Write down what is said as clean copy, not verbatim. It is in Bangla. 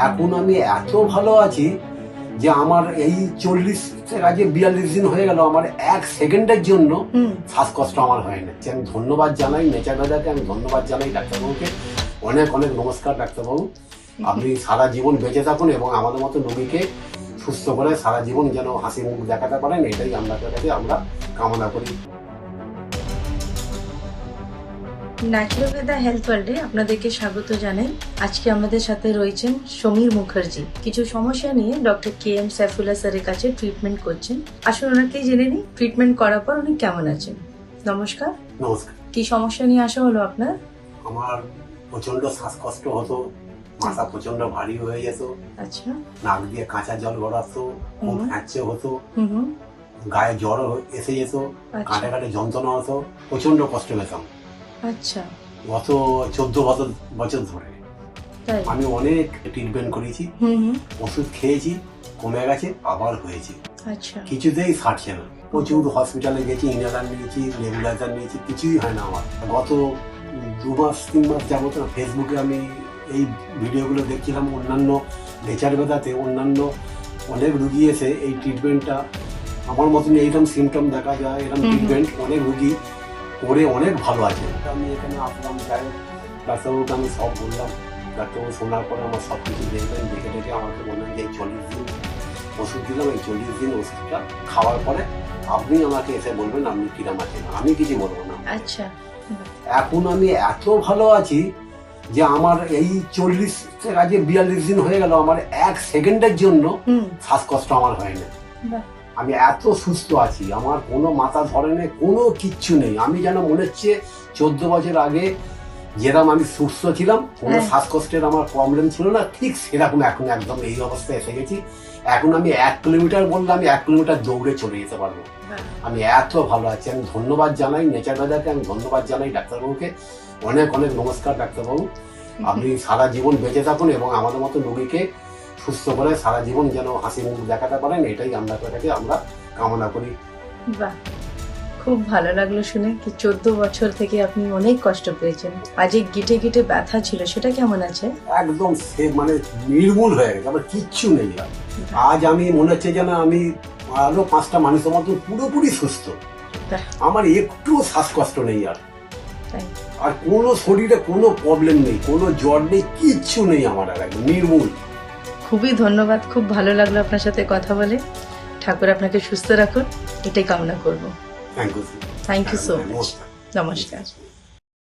এখন আমি এত ভালো আছি যে আমার এই 40 আগে 42 দিন হয়ে গেল, আমার 1 সেকেন্ডের জন্য শ্বাসকষ্ট আমার হয়নি। আমি ধন্যবাদ জানাই নেচার দাদাকে, আমি ধন্যবাদ জানাই ডাক্তারবাবুকে, অনেক অনেক নমস্কার ডাক্তারবাবু। আপনি সারা জীবন বেঁচে থাকুন এবং আমাদের মতো রোগীকে সুস্থ করে সারা জীবন যেন হাসি মুখ দেখাতে পারেন, এটাই আমরা কামনা করি। ন্যাচুরোপ্যাথি হেলথ ওয়ার্ল্ডে আপনাদেরকে স্বাগত জানাই। আজকে আমাদের সাথে রয়েছেন সমীর মুখার্জি। কিছু সমস্যা নিয়ে ডক্টর KM সাইফুল্লাহ স্যারের কাছে ট্রিটমেন্ট করছেন। আসুন ওনাকেই জেনে নিই ট্রিটমেন্ট করার পর উনি কেমন আছেন। নমস্কার। নমস্কার। কি সমস্যা নিয়ে আসা হলো আপনার? আমার প্রচন্ড শ্বাসকষ্ট হতো, মাথা প্রচন্ড ভারী হয়ে যেত, আচ্ছা, নাক দিয়ে কাঁচা জল গড়াতো, খুব হ্যাঁচে হতো, হুম, গায়ে জ্বর এসে যেত, কাঁটে কাঁটে যন্ত্রণা হতো, প্রচন্ড কষ্ট পেতাম। আচ্ছা, গত 14 বছর ধরে তাই? আমি অনেক ট্রিটমেন্ট করেছি, ওষুধ খেয়েছি, কমে গেছে, আবার হয়েছে, আচ্ছা, কিছুতেই ছাড়ছে না। প্রচুর হসপিটালে গেছি, ইনহেলার নিয়েছি, নেবুলাইজার নিয়েছি, কিছুই হয় না আমার। গত 2 মাস 3 মাস যাবত না ফেসবুকে আমি এই ভিডিওগুলো দেখছিলাম, অন্যান্য নেচার বেদাতে অন্যান্য অনেক রুগী এসে এই ট্রিটমেন্টটা আমার মতন এইরকম সিমটম দেখা যায়, এরকম ট্রিটমেন্ট অনেক রুগী করে অনেক ভালো আছে। আমি এখানে আসলাম, যাই ডাক্তারবাবুকে আমি সব বললাম, ডাক্তারবাবু শোনার পরে আমার সব কিছু দেখবেন, দেখে দেখে আমাকে বললেন যে 40 দিন ওষুধ দিলাম, এই 40 দিন ওষুধটা খাওয়ার পরে আপনি আমাকে এসে বলবেন আপনি কিরাম আছেন, আমি কিছু বলবো না। আচ্ছা, এখন আমি এত ভালো আছি যে আমার এই 40 আগে 42 দিন হয়ে গেল, আমার 1 সেকেন্ডের জন্য শ্বাসকষ্ট আমার হয় না। আমি এত সুস্থ আছি, আমার কোনো মাথা ধরে নেই, কোনো কিচ্ছু নেই। আমি যেন মনে হচ্ছে 14 বছর আগে যেরকম আমি সুস্থ ছিলাম, কোনো শ্বাসকষ্টের আমার প্রবলেম ছিল না, ঠিক সেরকম এখন একদম এই অবস্থায় এসে গেছি। এখন আমি 1 কিলোমিটার বললে আমি 1 কিলোমিটার দৌড়ে চলে যেতে পারবো। আমি এত ভালো আছি। আমি ধন্যবাদ জানাই নেচার দাদাকে, আমি ধন্যবাদ জানাই ডাক্তারবাবুকে, অনেক অনেক নমস্কার ডাক্তারবাবু। আপনি সারা জীবন বেঁচে থাকুন এবং আমাদের মতো রোগীকে সুস্থ করে সারা জীবন যেন হাসি মুখ দেখাতে পারেন, এটাই আমরা কামনা করি। বাহ, খুব ভালো লাগলো শুনে কি 14 বছর থেকে আপনি অনেক কষ্ট পেয়েছেন। আজ এই গিটে গিটে ব্যথা ছিল, সেটা কেমন আছে? একদম মানে নির্মূল হয়ে গেছে, আমার কিচ্ছু নেই আর। আজ আমি মনে হচ্ছে যেন আমি আরো 5টা মানুষের মতো পুরোপুরি সুস্থ। আমার একটু শ্বাসকষ্ট নেই আর, আর কোনো শরীরে কোনো প্রবলেম নেই, কোনো জ্বর নেই, কিচ্ছু নেই আমার, আর একদম নির্মূল। খুবই ধন্যবাদ, খুব ভালো লাগলো আপনার সাথে কথা বলে। ঠাকুর আপনাকে সুস্থ রাখুন, এটাই কামনা করবো। Thank you so much. নমস্কার।